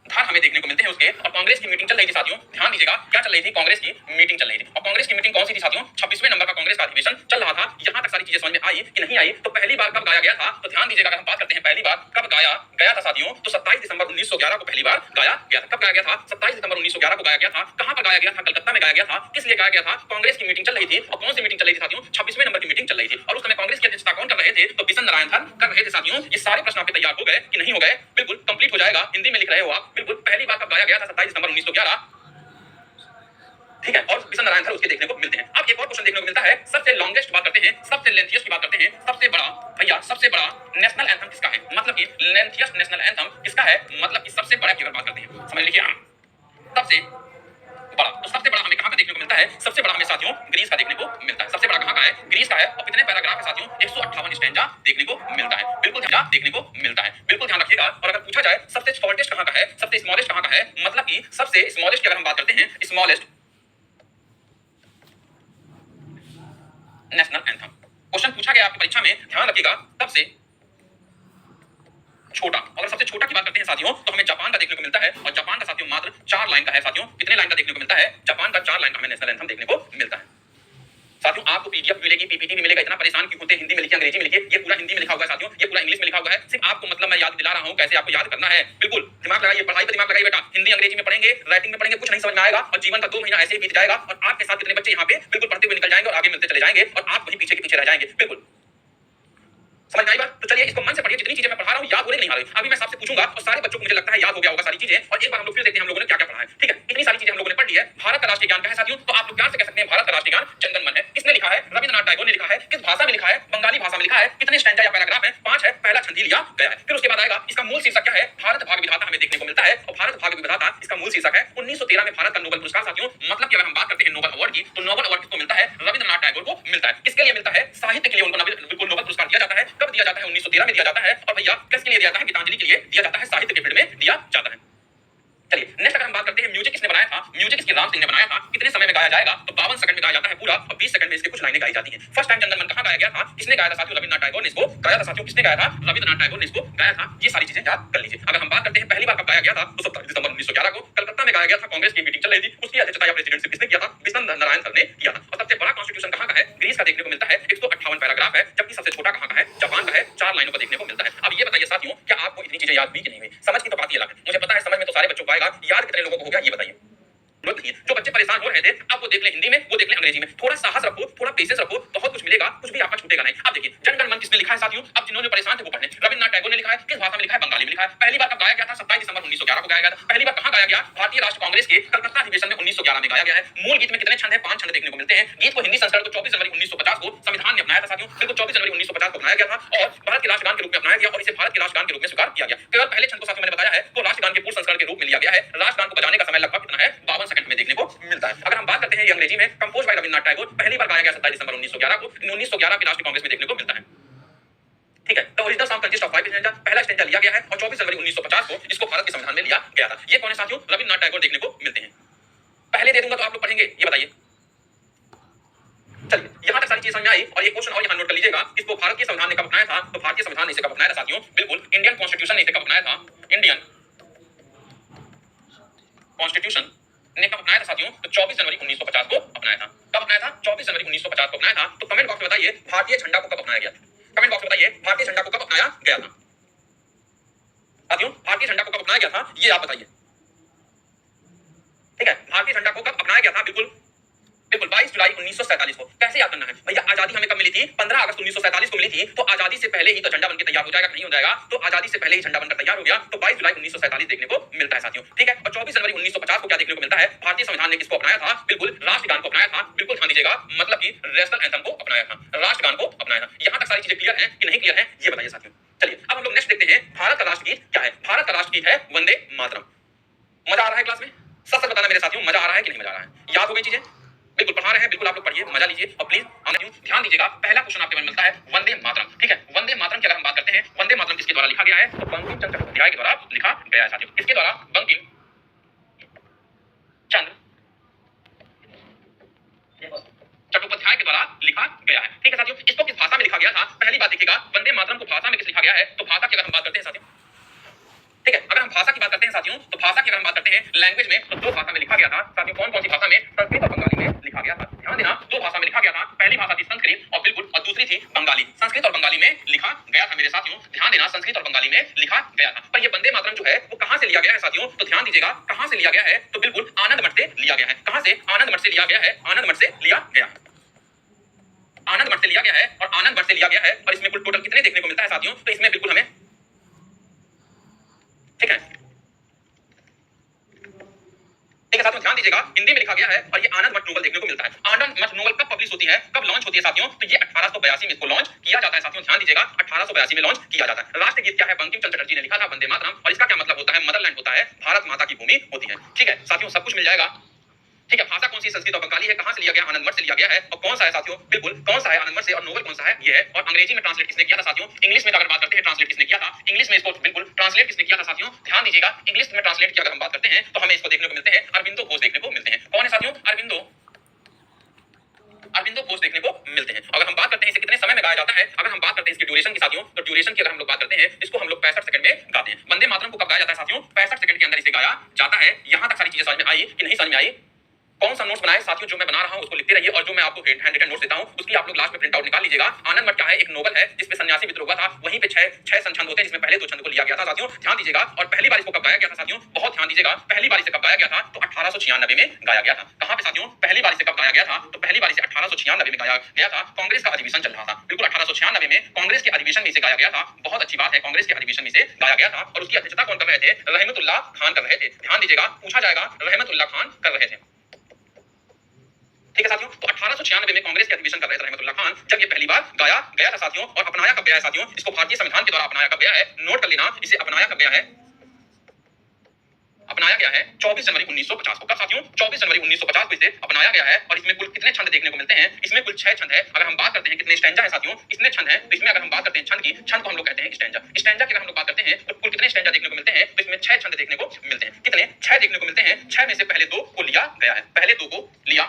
धार हमें देखने को मिलते हैं उसके। और कांग्रेस की मीटिंग चल रही थी साथियों, ध्यान दीजिएगा, क्या चल रही थी, कांग्रेस की मीटिंग चल रही थी। और कांग्रेस की मीटिंग कौन सी थी साथियों, 26वें नंबर का कांग्रेस का अधिवेशन चल रहा था। यहां तक सारी चीजें समझ में आई कि नहीं आई। तो पहली बार कब गाया गया था, तो ध्यान दीजिएगा, अगर हम बात करते हैं पहली बार कब गाया गया था साथियों, तो 27 दिसंबर 1911 को पहली बार गाया गया था। कब गाया गया था, 27 दिसंबर 1911 को गाया गया था। कहां पर गाया गया था, कलकत्ता में गाया गया था। किस लिए गाया गया था, कांग्रेस की मीटिंग चल रही थी। और कौन सी मीटिंग चल रही थी साथियों, 26वें नंबर की मीटिंग चल रही थी। और उस समय कांग्रेस की अध्यक्षता कौन कर रहे थे, तो बिशन नारायण धर कर रहे थे साथियों। ये सारे प्रश्न आपके तैयार हो गए कि नहीं हो गए, बिल्कुल कंप्लीट हो जाएगा, हिंदी में लिख रहे हो आप, बिल्कुल पहली बार कब गाया गया था, 27 दिसंबर 1911। ठीक है, और बिशन नारायण धर उसके देखने को मिलते हैं। अब एक और क्वेश्चन देखने को मिलता है, सबसे लॉन्गेस्ट बात करते हैं, सबसे लेंथियस्ट की बात करते हैं, सबसे बड़ा भैया, सबसे बड़ा नेशनल एंथम किसका है, मतलब कि लेंथियस्ट नेशनल एंथम किसका है, मतलब कि सबसे बड़ा की अगर बात करते हैं, समझ लीजिए, सबसे बड़ा, तो सबसे बड़ा हमें कहां पे देखने को मिलता है। बनता है सबसे बड़ा हमें साथियों ग्रीस का देखने को मिलता है। सबसे बड़ा कहां का है? ग्रीस का है। और कितने पैराग्राफ है साथियों? 158 स्टैंजा देखने को मिलता है। बिल्कुल ध्यान देखने को मिलता है, बिल्कुल ध्यान रखिएगा। और अगर पूछा जाए सबसे शॉर्टेस्ट कहां का है, सबसे स्मॉलेस्ट कहां का है, मतलब कि सबसे स्मॉलेस्ट की अगर हम बात करते हैं, स्मॉलेस्ट नेशनल एंथम क्वेश्चन पूछा गया आपकी परीक्षा में, ध्यान रखिएगा। सबसे छोटा, अगर सबसे छोटा की बात करते हैं साथियों तो हमें जापान का देखने को मिलता है। और जापान का साथियों मात्र 4 लाइन का है साथियों। कितने लाइन का देखने को मिलता है? जापान का 4 लाइन का हमें नेशनल एंथम देखने को मिलता है। साथियों आपको पीडीएफ मिलेगी, पीपीटी भी मिलेगा। इतना परेशान क्यों होते हैं? हिंदी में लिखिए, अंग्रेजी में लिखिए। ये पूरा हिंदी में लिखा हुआ है साथियों, ये पूरा इंग्लिश में लिखा हुआ है। सिर्फ आपको मतलब मैं याद दिला रहा हूं कैसे आपको याद करना है। बिल्कुल दिमाग लगाइए, पढ़ाई पे दिमाग लगाइए बेटा। हिंदी अंग्रेजी में पढ़ेंगे, राइटिंग में पढ़ेंगे, कुछ नहीं समझ में आएगा और जीवन का 2 महीना ऐसे ही बीत जाएगा। और आपके साथ कितने बच्चे यहाँ पे बिल्कुल पढ़ते हुए निकल जाएंगे और आगे मिलते चले जाएंगे और आप वहीं पीछे के पीछे रह जाएंगे। बिल्कुल समझ में आई बात? तो चलिए इसको मन से पढ़िए। जितनी चीजें मैं पढ़ा रहा हूं याद हो रही नहीं आ रही, अभी मैं सबसे पूछूंगा और सारे बच्चों को मुझे लगता है याद हो गया होगा सारी चीजें। और एक बार हम लोग फिर देखते हैं हम लोगों ने क्या क्या पढ़ा है। ठीक है, इतनी सारी चीजें हम लोगों ने पढ़ ली है। भारत का राष्ट्रीय ज्ञान क्या है साथियों? तो आप लोग ध्यान से कह सकते हैं भारत का राष्ट्रीय ज्ञान जनगण मन है। किसने लिखा है? रविंद्रनाथ टैगोर ने लिखा है। किस भाषा में लिखा है? बंगाली भाषा में लिखा है। कितने स्टैंजा या पैराग्राफ है? 5 है। पहला छंद ही लिया गया है। फिर उसके बाद आएगा इसका मूल शीर्षक क्या है? भारत भाग्य विधाता हमें देखने को मिलता है। और भारत भाग्य विधाता इसका मूल शीर्षक है। 1913 में भारत का नोबेल पुरस्कार साथियों, मतलब कि अगर हम बात करते हैं नोबेल अवार्ड की, तो नोबेल अवार्ड किसको मिलता है? रविंद्रनाथ टैगोर को मिलता है। किसके लिए मिलता है? साहित्य के लिए उनको बिल्कुल नोबेल पुरस्कार दिया जाता है। कब दिया जाता है? 1913 में दिया जाता है। और भैया किसके लिए दिया जाता है? गीतांजलि के लिए दिया जाता है, साहित्य के फील्ड में दिया जाता है। चलिए नेक्स्ट अगर हम बात करते हैं म्यूजिक किसने बनाया था? म्यूजिक इसके राम सिंह ने बनाया था। कितने समय में गाया जाएगा? तो 52 सेकंड में गाया जाता है पूरा और 20 सेकंड में इसके कुछ लाइनें गाई जाती हैं। फर्स्ट टाइम जनगण मन कहां गाया गया था? किसने गाया था साथियों? रविंद्रनाथ टैगोर ने इसको गाया था साथियों। किसने गाया था? रविंद्रनाथ टैगोर ने इसको गाया था। ये सारी चीजें याद कर लीजिए। अगर हम बात करते हैं पहली बार कब गाया गया था, तो 27 दिसंबर 1911 को कलकत्ता में गाया गया था। कांग्रेस की मीटिंग चल रही थी, उसकी अध्यक्षता या प्रेसिडेंटशिप किसने किया था? बिशन नारायण सर ने किया था। और सबसे बड़ा कॉन्स्टिट्यूशन कहां का है? ग्रीस का देखने को मिलता है। 158 पैराग्राफ है। जबकि सबसे छोटा कहां का है? जापान का है। 4 लाइनों का देखने को मिलता है। अब ये बताइए साथियों, क्या आपको इतनी चीजें याद हुई कि नहीं हुई? समझ की तो बात ही अलग है। मुझे पता है समझ में तो सारे बच्चों को आएगा, याद कितने लोगों को हो गया ये बताइए। जो बच्चे परेशान हो रहे थे, अब वो देख ले हिंदी में, वो देख ले अंग्रेजी में। थोड़ा साहस रखो, थोड़ा पेशेंस रखो, बहुत कुछ मिलेगा, कुछ भी आपका छूटेगा नहीं। अब देखिए जनगण मन किसने लिखा है साथियों? अब जिन्होंने परेशान थे वो पढ़ने। रविंद्रनाथ टैगोर ने लिखा है। किस भाषा में लिखा है? बंगाली में लिखा है। पहली बार कब गाया गया था? 27 दिसंबर 1911 को गाया गया था। पहली बार कहां गाया गया? भारतीय राष्ट्रीय कांग्रेस के कलकत्ता अधिवेशन में 1911 में गाया गया है। मूल गीत में कितने छंद है? 5 छंद देखने को मिलते हैं। गीत को हिंदी संस्करण को 24 जनवरी 1950 को संविधान ने अपनाया था साथियों। बिल्कुल 24 जनवरी 1950 को अपनाया गया था और भारत के राष्ट्रगान के रूप में अपनाया गया और इसे भारत के राष्ट्रगान के रूप में स्वीकार किया गया। केवल पहले छंद को साथियों मैंने बताया है तो राष्ट्रगान के पूर्ण संस्करण के रूप में लिया गया है। राष्ट्रगान को बजाने का समय लगभग कितना है? 52 सेकंड में देखने को मिलता है। अगर हम बात करते हैं ये अंग्रेजी में, कंपोज बाय रविंद्रनाथ टैगोर, पहली बार गाया गया 27 दिसंबर 1911 को। 1911 की राष्ट्रीय कांग्रेस में देखने को मिलता है। ठीक है, तो original song consist of 5 stanza. पहला स्टैंजा लिया गया है और 24 जनवरी 1950 को इसको भारत के संविधान में लिया गया था। ये कौन है साथियों? रविंद्रनाथ टैगोर देखने को मिलते हैं। पहले दे दूंगा तो आप लोग पढ़ेंगे, ये बताइए। चलिए यहां तक सारी चीज समझ में आई। और ये क्वेश्चन और यहां नोट कर लीजिएगा, इसको भारतीय संविधान ने कब अपनाया था? तो भारतीय संविधान ने इसे कब अपनाया था साथियों? बिल्कुल इंडियन कॉन्स्टिट्यूशन ने इसे कब अपनाया था? इंडियन कॉन्स्टिट्यूशन ने कब अपनाया था साथियों? तो 24 जनवरी 1950 को अपनाया था। कब अपनाया था? 24 जनवरी 1950 को अपनाया था। तो कमेंट बॉक्स में बताइए भारतीय झंडा को कब अपनाया गया? कमेंट बॉक्स में बताइए भारतीय झंडा को कब अपनाया गया था साथियों? भारतीय झंडा को कब अपनाया गया था ये आप बताइए। ठीक है, भारतीय झंडा को कब अपनाया गया था? बिल्कुल बिल्कुल 22 जुलाई 1947 को। कैसे याद करना है भैया? आजादी हमें कब मिली थी? 15 अगस्त 1947 को मिली थी। तो आजादी से पहले ही तो झंडा बनकर तैयार हो जाएगा, नहीं हो जाएगा? तो आजादी से पहले ही झंडा बनकर तैयार हो गया। तो 22 जुलाई 1947 देखने को मिलता है साथियों। ठीक है, और 24 जनवरी 1950 को क्या देखने को मिलता है? भारतीय संविधान ने किसको अपनाया था? बिल्कुल राष्ट्रगान को अपनाया था। बिल्कुल ध्यान दीजिएगा, मतलब कि नेशनल एंथम को अपनाया था, राष्ट्रगान को अपनाया था। यहां तक सारी चीजें क्लियर है कि नहीं क्लियर है ये बताइए साथियों। चलिए अब हम लोग नेक्स्ट देखते हैं भारत का राष्ट्रगीत क्या है। भारत का राष्ट्रगीत है वंदे मातरम। मजा आ रहा है क्लास में? सच सच बताना मेरे साथियों, मजा आ रहा है कि नहीं मजा आ रहा है? याद हो गई चीजें? बिल्कुल पढ़ा रहे हैं, बिल्कुल आप लोग पढ़िए, मजा लीजिए और प्लीज ध्यान दीजिएगा। पहला क्वेश्चन आपके मन मिलता है वंदे मातरम। ठीक है, वंदे मातरम की अगर हम बात करते हैं, वंदे मातरम किसके द्वारा लिखा गया है? तो बंकिम चंद्र चट्टोपाध्याय के द्वारा लिखा गया है साथियों। किसके द्वारा? बंकिम चंद्र चट्टोपाध्याय के द्वारा लिखा गया है। ठीक है साथियों, इसको किस भाषा में लिखा गया था? पहली बात देखिएगा, वंदे मातरम को भाषा में किस लिखा गया है? तो भाषा की अगर हम बात करते हैं साथियों, ठीक है, अगर हम भाषा की बात करते हैं साथियों, तो भाषा की अगर हम बात करते हैं लैंग्वेज में, तो 2 भाषा में लिखा गया था साथियों। कौन कौन सी भाषा में? संस्कृत और बंगाली में लिखा गया था। ध्यान देना, 2 भाषा में लिखा गया था। पहली भाषा थी संस्कृत और बिल्कुल और दूसरी थी बंगाली। संस्कृत और बंगाली में लिखा गया था मेरे साथियों। ध्यान देना, संस्कृत और बंगाली में लिखा गया था। पर ये वंदे मातरम जो है वो कहां से लिया गया है साथियों? तो ध्यान दीजिएगा, कहां से लिया गया है? तो बिल्कुल आनंद मठ से लिया गया है। कहां से? आनंद मठ से लिया गया है। आनंद मठ से लिया गया है। आनंद मठ से लिया गया है और आनंद मठ से लिया गया है। और इसमें कुल टोटल कितने देखने को मिलता है साथियों? तो इसमें बिल्कुल हमें, ठीक है, ठीक है साथियों, ध्यान दीजिएगा, हिंदी में लिखा गया है और ये आनंद मठ नोवेल देखने को मिलता है। आनंद मठ नोवेल कब पब्लिश होती है, कब लॉन्च होती है साथियों? तो ये 1882 में इसको लॉन्च किया जाता है साथियों। ध्यान दीजिएगा, 1882 में लॉन्च किया जाता है। राष्ट्रगीत क्या है? बंकिम चंद्र चटर्जी ने लिखा था वंदे मातरम। और इसका क्या मतलब होता है? मदरलैंड होता है, भारत माता की भूमि होती है। ठीक है साथियों, सब कुछ मिल जाएगा। ठीक है, भाषा कौन सी संस्कृत और बंगाली है, कहां से लिया गया, आनंद मठ से लिया गया है। और कौन सा है साथियों, बिल्कुल कौन सा है आनंद मठ से, और नोवेल कौन सा है, ये है। और अंग्रेजी में ट्रांसलेट किसने किया था साथियों, इंग्लिश में अगर बात करते हैं ट्रांसलेट किसने किया था, इंग्लिश में इसको बिल्कुल ट्रांसलेट किसने किया था साथियों, ध्यान दीजिएगा। इंग्लिश में ट्रांसलेट की अगर हम बात करते हैं तो हमें इसको देखने को मिलते हैं अरबिंदो घोष देखने को मिलते हैं। कौन है साथियों, अरबिंदो अरबिंदो घोष देखने को मिलते हैं। अगर हम बात करते हैं इसे कितने समय में गाया जाता है, अगर हम बात करते हैं इसकी ड्यूरेशन की साथियों, तो ड्यूरेशन की अगर हम लोग बात करते हैं इसको हम लोग 65 सेकंड में गाते हैं। वंदे मातरम को कब गाया जाता है साथियों, 65 सेकंड के अंदर इसे गाया जाता है। यहां तक सारी चीजें समझ में आई कि नहीं समझ में आई। कौन सा नोट्स बनाए साथियों, जो मैं बना रहा हूं उसको लिखते रहिए, और जो मैं आपको हैंड रिटन नोट्स देता हूं उसकी आप लोग लास्ट में प्रिंट आउट निकाल लीजिएगा। आनंद मठ क्या है, एक नोवेल है जिसमें सन्यासी विद्रोह हुआ था, वहीं पे छह संछंद होते हैं जिसमें पहले 2 छंद को लिया गया था साथियों, ध्यान दीजिएगा। और पहली बार इसको कब गाया गया था साथियों, बहुत ध्यान दीजिएगा, पहली बार इसे कब गाया गया था, तो 1896 में गाया गया था। कहां पे साथियों, पहली बार इसे कब गाया गया था, तो पहली बार इसे 1896 में गाया गया था। कांग्रेस का अधिवेशन चल रहा था, बिल्कुल 1896 में कांग्रेस के अधिवेशन में इसे गाया गया था। बहुत अच्छी बात है, कांग्रेस के अधिवेशन में इसे गाया गया था। और उसकी अध्यक्षता कौन कर रहे थे, रहमतुल्लाह खान कर रहे थे। ध्यान दीजिएगा, पूछा जाएगा रहमतुल्लाह खान कर रहे थे। ठीक है साथियों, तो 1896 में कांग्रेस के अधिवेशन कर रहे थे रहमतुल्लाह खान, जब ये पहली बार गाया गया था साथियों। और अपनाया कब गया है साथियों, इसको भारतीय संविधान के द्वारा अपनाया कब गया है, नोट कर लेना, इसे अपनाया कब गया है, अपनाया गया है 24 जनवरी 1950 को। कब साथियों, 24 जनवरी 1950 को इसे अपनाया गया है। और इसमें कुल कितने छंद देखने को मिलते हैं, इसमें कुल 6 छंद है। अगर हम बात करते हैं कितने स्टैंजा है साथियों, कितने छंद है, तो इसमें अगर हम बात करते हैं छंद की, छंद को हम लोग कहते हैं स्टैंजा। स्टैंजा की अगर हम लोग बात करते हैं तो कुल कितने स्टैंजा देखने को मिलते हैं, तो इसमें 6 छंद देखने को मिलते हैं। कितने, 6 देखने को मिलते हैं। 6 में से पहले 2 को लिया गया है, पहले 2 को लिया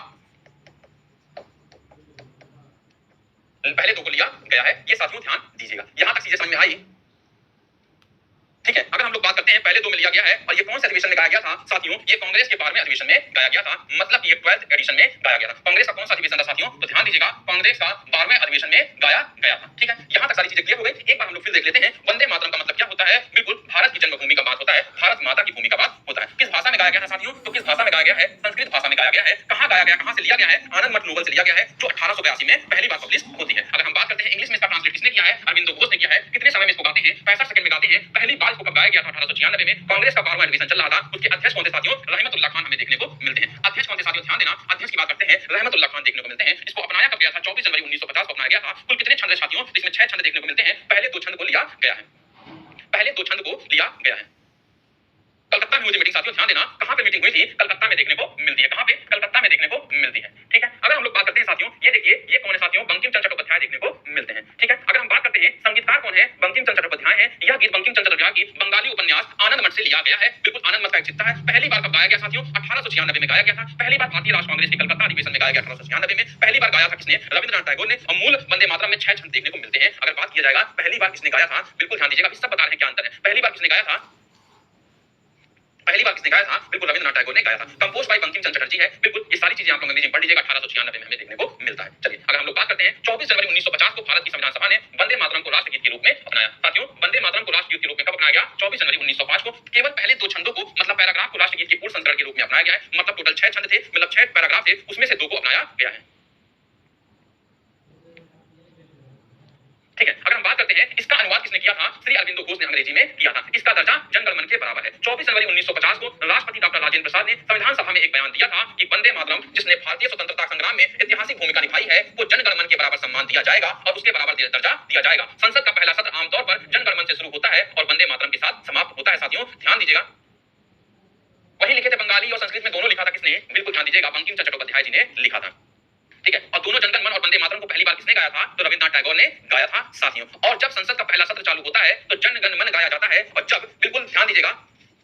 गया है। ये साथियों ध्यान दीजिएगा, यहां तक चीजें समझ में आई। ठीक है, अगर हम लोग बात करते हैं पहले 2 में लिया गया है, और ये कौन से अधिवेशन में गाया गया था साथियों, ये कांग्रेस के 12वें अधिवेशन में गाया गया था, मतलब ये 12th एडिशन में गाया गया था। कांग्रेस का कौन सा अधिवेशन था साथियों, तो ध्यान दीजिएगा, कांग्रेस का 12वें अधिवेशन में गाया गया था। ठीक है, यहां तक सारी चीजें क्लियर हो गई। एक बार हम लोग फिर देख लेते हैं, वंदे मातरम का मतलब क्या होता है, बिल्कुल भारत की जन्मभूमि का बात होता है, भारत माता की भूमि का बात होता है। किस भाषा में गाया गया था साथियों, तो किस भाषा में गाया गया है, संस्कृत भाषा में गाया गया है। कहां गाया गया, कहां से लिया गया है, आनंद मठ नोवेल से लिया गया है, जो 1882 में पहली बार पब्लिश होती है। अगर हम बात करते हैं इंग्लिश में इसका ट्रांसलेट किसने किया है, अरविंदो घोष ने किया है। कितने समय में इसको गाते हैं, 65 सेकंड में गाते हैं। पहली बार इसको कब गाया गया था, 1896 में। कांग्रेस का 12वां अधिवेशन चल रहा था, उसके अध्यक्ष कौन थे साथियों, रहमतुल्लाह खान हमें देखने को मिलते हैं। अध्यक्ष कौन थे साथियों, ध्यान देना, अध्यक्ष की बात करते हैं, रहमतुल्लाह खान देखने को मिलते हैं। इसको अपनाया कब गया था, 24 जनवरी 1950 को अपनाया गया था। कुल कितने छंद है साथियों, इसमें 6 छंद देखने को मिलते हैं। पहले 2 छंद को लिया गया है, पहले 2 छंद को लिया गया है। कलकत्ता में हुई मीटिंग साथियों, ध्यान देना, कहां पे मीटिंग हुई थी, कलकत्ता में देखने को मिलती है। कहां पे, कलकत्ता में देखने को मिलती है। ठीक है, अगर हम लोग बात करते हैं साथियों, ये देखिए, ये कौन है साथियों, बंकिम चंद्र चट्टोपाध्याय देखने को मिलते हैं। ठीक है, अगर हम बात करते हैं संगीतकार कौन है, बंकिम चंद्र चट्टोपाध्याय है। यह गीत बंकिम चंद्र चट्टोपाध्याय की बंगाली उपन्यास आनंद मठ से लिया गया है। बिल्कुल आनंद मठ का एक चिट्ठा है। पहली बार कब गाया गया साथियों, 1896 में गाया गया था। पहली बार भारतीय राष्ट्र कांग्रेस के कलकत्ता अधिवेशन में गाया गया 1896 में। पहली बार गाया था किसने, रविंद्रनाथ टैगोर ने। और मूल वंदे मातरम में 6 छंद देखने को मिलते हैं। अगर बात किया जाएगा पहली बार किसने गाया था, बिल्कुल ध्यान दीजिएगा, सब बता रहे हैं क्या अंतर है। पहली बार किसने गाया था, पहली बार किसने गाया था, बिल्कुल रविंद्रनाथ टैगोर ने गाया था। कंपोज बाय बंकिम चंद्र चटर्जी है। बिल्कुल ये सारी चीजें आप लोग अंग्रेजी में पढ़ लीजिएगा, 1896 में हमें देखने को मिलता है। चलिए, अगर हम लोग बात करते हैं 24 जनवरी 1950 को भारत की संविधान सभा ने वंदे मातरम को राष्ट्रगीत के रूप में अपनाया। साथियों, वंदे मातरम को राष्ट्रगीत के रूप में कब अपनाया गया, 24 जनवरी 1905 को। केवल पहले 2 छंदों को, मतलब पैराग्राफ को राष्ट्रगीत के पूर्ण संस्करण के रूप में अपनाया गया है। मतलब टोटल 6 छंद थे, मतलब 6 पैराग्राफ थे, उसमें से 2 को अपनाया गया है। ठीक है, अगर हम बात करते हैं इसका अनुवाद किसने किया था, श्री अरविंदो घोष ने अंग्रेजी में किया था। इसका दर्जा जन गण मन के बराबर है। 24 जनवरी 1950 को राष्ट्रपति डॉक्टर राजेंद्र प्रसाद ने संविधान सभा में एक बयान दिया था कि वंदे मातरम जिसने भारतीय स्वतंत्रता संग्राम में ऐतिहासिक भूमिका निभाई है, वो जन गण मन के बराबर सम्मान दिया जाएगा और उसके बराबर दर्जा दिया जाएगा। संसद का पहला सत्र आमतौर पर जन गण मन से शुरू होता है और वंदे मातरम के साथ समाप्त होता है। साथियों ध्यान दीजिएगा, वही लिखे थे, बंगाली और संस्कृत में दोनों लिखा था किसने, बिल्कुल ध्यान दीजिएगा, बंकिम चंद्र चट्टोपाध्याय जी ने लिखा था। ठीक है, और दोनों जनगण मन और वंदे मातरम को पहली बार किसने गाया था, तो रविंद्रनाथ टैगोर ने गाया था साथियों। और जब संसद का पहला सत्र चालू होता है तो जनगण मन गाया जाता है, और जब, बिल्कुल ध्यान दीजिएगा,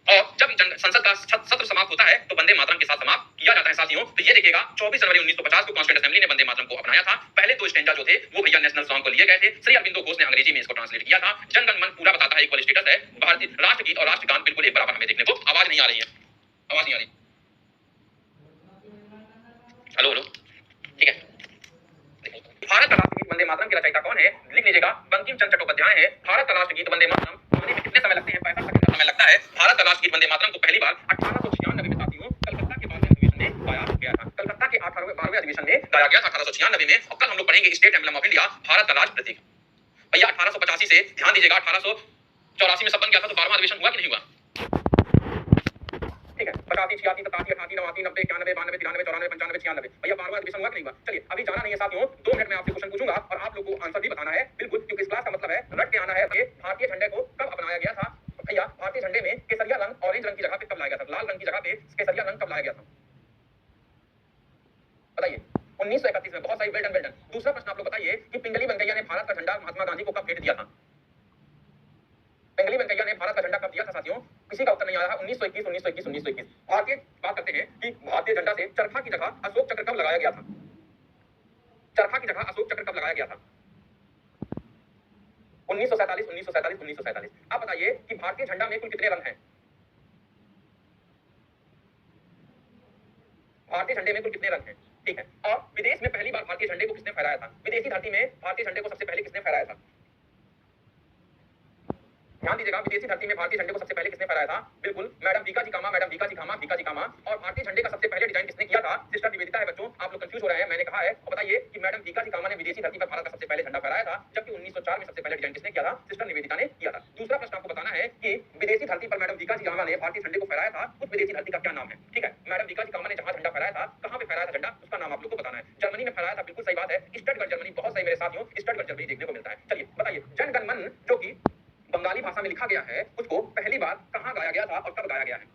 और जब संसद का सत्र समाप्त होता है तो वंदे मातरम के साथ समाप्त किया जाता है साथियों। तो ये देखिएगा 24 जनवरी 1950 को कॉन्स्टिट्यूएंट असेंबली ने वंदे मातरम को अपनाया था। पहले 2 स्टैंजा जो थे वो भैया नेशनल सॉन्ग को लिए गए थे। श्री अरविंदो घोष ने अंग्रेजी में इसको ट्रांसलेट किया था। जनगण मन पूरा बताता है, इक्वल स्टेटस है। भारतीय राष्ट्रगीत और राष्ट्रगान बिल्कुल एक बराबर हमें देखने को, आवाज नहीं आ रही है, आवाज नहीं आ रही, हेलो हेलो, ठीक है। भारत का राष्ट्रगीत वंदे मातरम के रचयिता कौन है, लिख लीजिएगा, बंकिम चंद्र चट्टोपाध्याय है। भारत का राष्ट्रगीत वंदे मातरम गाने में कितने समय लगते हैं, 65 सेकंड का समय लगता है। भारत का राष्ट्रगीत वंदे मातरम को पहली बार 1896 में साथियों कलकत्ता के 12वें अधिवेशन में गाया गया था। कलकत्ता के 12वें अधिवेशन में गाया गया था 1896 में। और कल हम लोग पढ़ेंगे state emblem of India, Bharat का राष्ट्र प्रतीक। भैया 1885 से ध्यान दीजिएगा, 1884 में सब बन गया था, तो 12वां अधिवेशन हुआ कि नहीं हुआ, ठीक है, 85, 86, 87, 88, 89, 90, 91, 92, 93, 94, 95, 96, भैया 12वां अधिवेशन हुआ कि नहीं हुआ। चलिए, अभी जाना नहीं है साथियों, 2 मिनट में आपसे क्वेश्चन पूछूंगा और आप लोगों को आंसर भी बताना है, बिल्कुल, क्योंकि इस क्लास का मतलब है रट के आना है। भारतीय झंडे को कब अपनाया गया था भैया, भारतीय झंडे में केसरिया रंग ऑरेंज रंग की जगह पे कब लाया गया था, लाल रंग की जगह पे केसरिया रंग कब लाया गया था, बताइए 1931 में। बहुत सही, वेल डन वेल डन। दूसरा प्रश्न आप लोग बताइए कि पिंगली वेंकैया ने भारत का झंडा महात्मा गांधी को कब भेंट दिया था? पिंगली वेंकैया ने भारत का झंडा कब दिया था साथियों? किसी का उत्तर नहीं आ रहा। 1921 1921 1921। भारतीय बात करते हैं कि भारतीय झंडा से चरखा की जगह अशोक चक्र कब लगाया गया था? चरखा की जगह अशोक चक्र कब लगाया गया था? 1947 1947 1947। आप बताइए कि भारतीय झंडा में कुल कितने रंग हैं? भारतीय झंडे में कुल कितने रंग हैं? ठीक है। और विदेश में पहली बार भारतीय झंडे को किसने फहराया था? विदेशी धरती में भारतीय झंडे को सबसे पहले किसने फहराया था? ध्यान दीजिएगा, विदेशी धरती में भारतीय झंडे को सबसे पहले किसने फहराया था? बिल्कुल मैडम भीकाजी कामा, मैडम भीकाजी कामा, भीकाजी कामा। और भारतीय झंडे का सबसे पहले डिजाइन किसने किया था? सिस्टर निवेदिता है बच्चों। आप लोग कंफ्यूज हो रहे हैं, मैंने कहा है। और बताइए कि मैडम भीकाजी कामा ने विदेशी धरती पर भारत का सबसे पहले झंडा फहराया था, जबकि 1904 में सबसे पहले डिजाइन किसने किया था? सिस्टर निवेदिता ने किया था। दूसरा प्रश्न आपको बताना है कि विदेशी धरती पर मैडम भीकाजी कामा ने भारतीय झंडे को फहराया था, उस विदेशी धरती का क्या नाम है? ठीक है, मैडम भीकाजी कामा ने जहां झंडा फहराया था, कहां पे फहराया था झंडा, उसका नाम आप लोग को बताना है। जर्मनी में फहराया था, बिल्कुल सही बात है, स्टटगर्ट जर्मनी। बहुत सही मेरे साथियों, स्टटगर्ट जर्मनी देखने को मिलता है। चलिए बताइए, जन गण मन जो कि बंगाली भाषा में लिखा गया है, उसको पहली बार कहां गाया गया था और कब गाया गया है?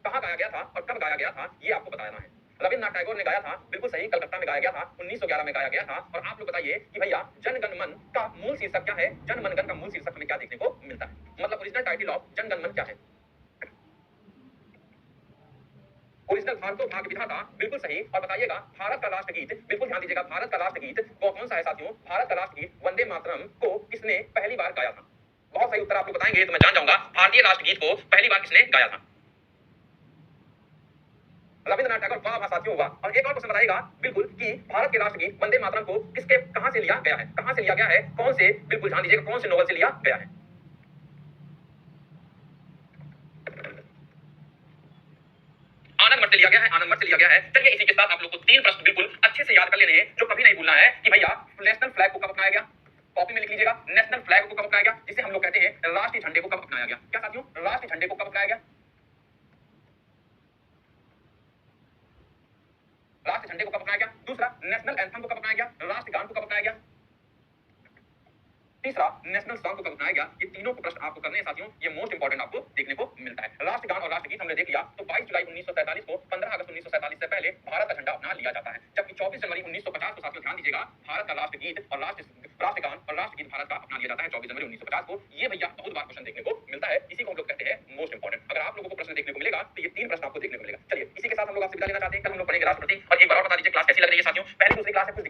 कहां गाया गया था और कब गाया गया था, ये आपको बताना है। रविन्द्रनाथ टैगोर ने गाया था, बिल्कुल सही, कलकत्ता में गाया गया था, 1911 में गाया गया था। और आप लोग बताइए कि भैया जन गण मन का मूल शीर्षक क्या है? जन मन गण का मूल शीर्षक हमें क्या देखने को मिलता है? मतलब original title of Jana Gana मन क्या है? ओरिजिनल भारतो भाग्य विधाता, बिल्कुल सही। और बताइएगा भारत का राष्ट्रगीत, बिल्कुल ध्यान दीजिएगा, भारत का राष्ट्रगीत वो कौन सा है साथियों? भारत का राष्ट्रगीत वंदे मातरम को किसने पहली बार गाया था? बहुत सही उत्तर आप लोग बताएंगे तो मैं जान जाऊंगा भारतीय राष्ट्रगीत को पहली बार किसने गाया था? रविंद्रनाथ टैगोर। वाह वाह साथियों वाह। और एक और क्वेश्चन बताइएगा बिल्कुल कि भारत के राष्ट्रगीत वंदे मातरम को किसके कहां से लिया गया है? कहां से लिया गया है? कौन से, बिल्कुल ध्यान दीजिएगा, कौन से नोवेल से लिया गया है? आनंद मठ से लिया गया है, आनंद मठ से लिया गया है। चलिए इसी के साथ आप लोग को तीन प्रश्न बिल्कुल अच्छे से याद कर लेने हैं, जो कभी नहीं भूलना है कि भैया नेशनल फ्लैग को कब अपनाया गया? कॉपी में लिख लीजिएगा, नेशनल फ्लैग को कब अपनाया गया, जिसे हम लोग कहते हैं राष्ट्रीय झंडे को कब अपनाया गया? क्या साथियों, राष्ट्रीय झंडे को कब अपनाया गया? राष्ट्रीय झंडे को कब अपनाया गया? दूसरा, नेशनल एंथम को कब अपनाया गया? राष्ट्रगान को कब अपनाया गया? तीसरा, नेशनल सॉन्ग को कब अपनाया गया? ये तीनों को प्रश्न आपको करने हैं साथियों, ये मोस्ट इंपोर्टेंट आपको देखने को मिलता है। राष्ट्रगान और राष्ट्रगीत हमने देख लिया, तो 22 जुलाई 1947 को 15 अगस्त 1947 से पहले भारत का झंडा अपना लिया जाता है, जबकि 24 जनवरी 1950 को साथियों ध्यान दीजिएगा, भारत का राष्ट्रगीत और राष्ट्रगान और राष्ट्रगीत भारत का अपना लिया जाता है 24 जनवरी 1950 को। ये भैया बहुत बार क्वेश्चन देखने को मिलता है, इसी को हम लोग कहते हैं मोस्ट इंपोर्टेंट। अगर आप लोगों को प्रश्न देखने को मिलेगा तो ये तीन प्रश्न आपको देखने को मिलेगा। चलिए इसी के साथ हम लोग आपसे विदा लेना चाहते हैं। कल हम लोग पढ़ेंगे राष्ट्रपति। और एक बार और बता दीजिए क्लास कैसी लग रही है साथियों? पहली दूसरी क्लास है, कुछ